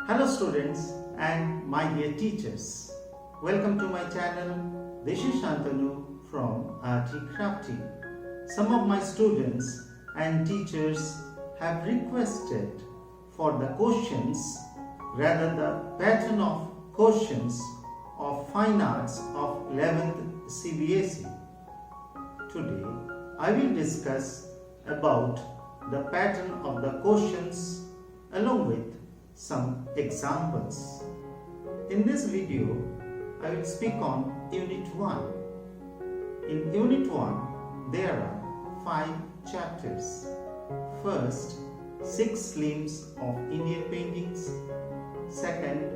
Hello students and my dear teachers. Welcome to my channel. This is Shantanu from ARTY KRAFTY. Some of my students and teachers have requested for the questions, rather the pattern of questions of Fine Arts of 11th CBSE. Today I will discuss about the pattern of the questions along with some examples. In this video, I will speak on Unit 1. In Unit 1, there are 5 chapters. First, 6 limbs of Indian paintings. Second,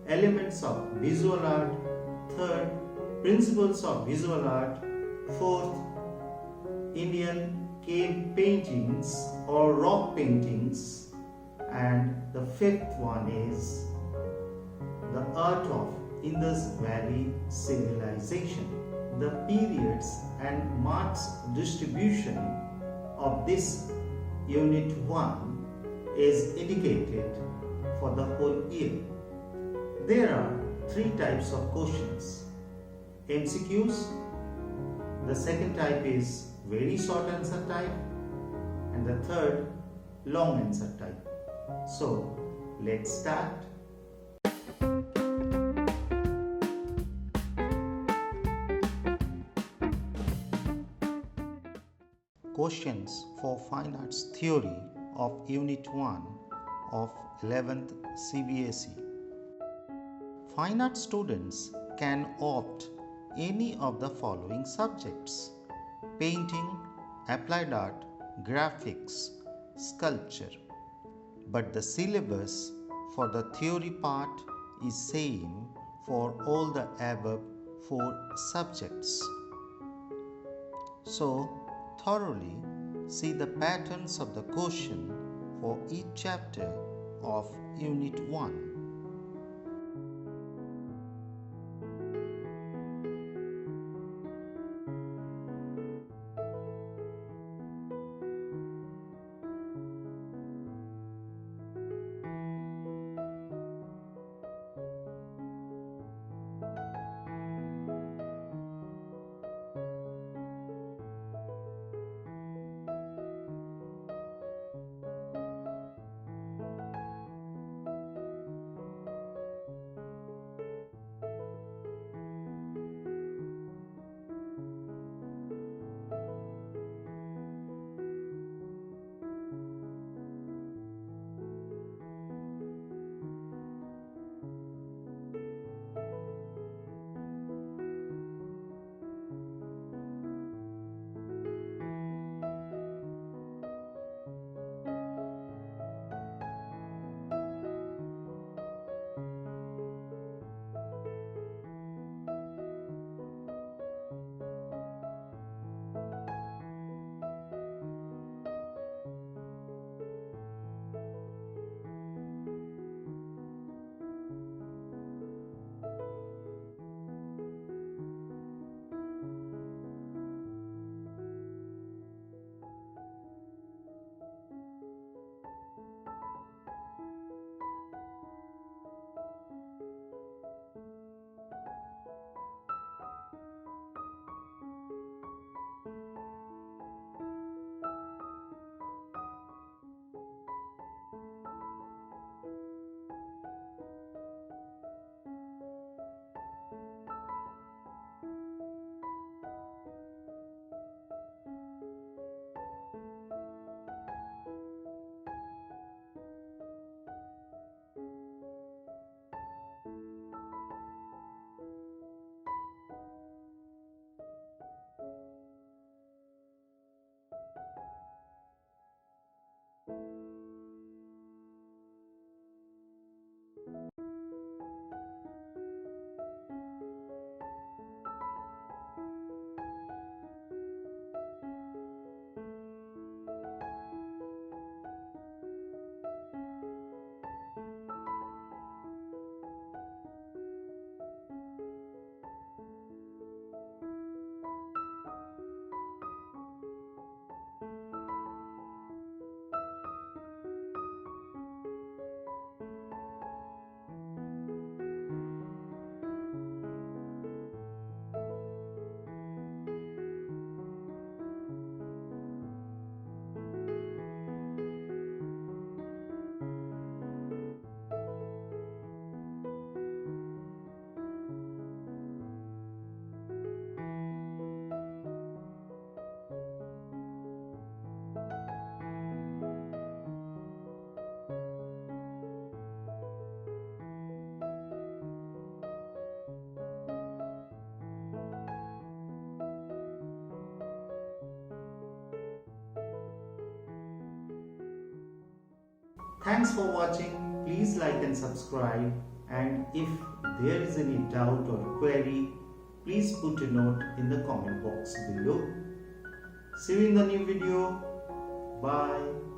elements of visual art. Third, principles of visual art. Fourth, Indian cave paintings or rock paintings. And the fifth one is the art of Indus Valley civilization. The periods and marks distribution of this Unit 1 is indicated for the whole year. There are 3 types of questions. MCQs, the second type is very short answer type, and the third long answer type. So, let's start. Questions for Fine Arts Theory of Unit 1 of 11th CBSE. Fine Arts students can opt any of the following subjects: painting, applied art, graphics, sculpture. But the syllabus for the theory part is same for all the above 4 subjects. So, thoroughly see the patterns of the question for each chapter of Unit 1. Thanks for watching. Please like and subscribe, and if there is any doubt or query, please put a note in the comment box below. See you in the new video. Bye.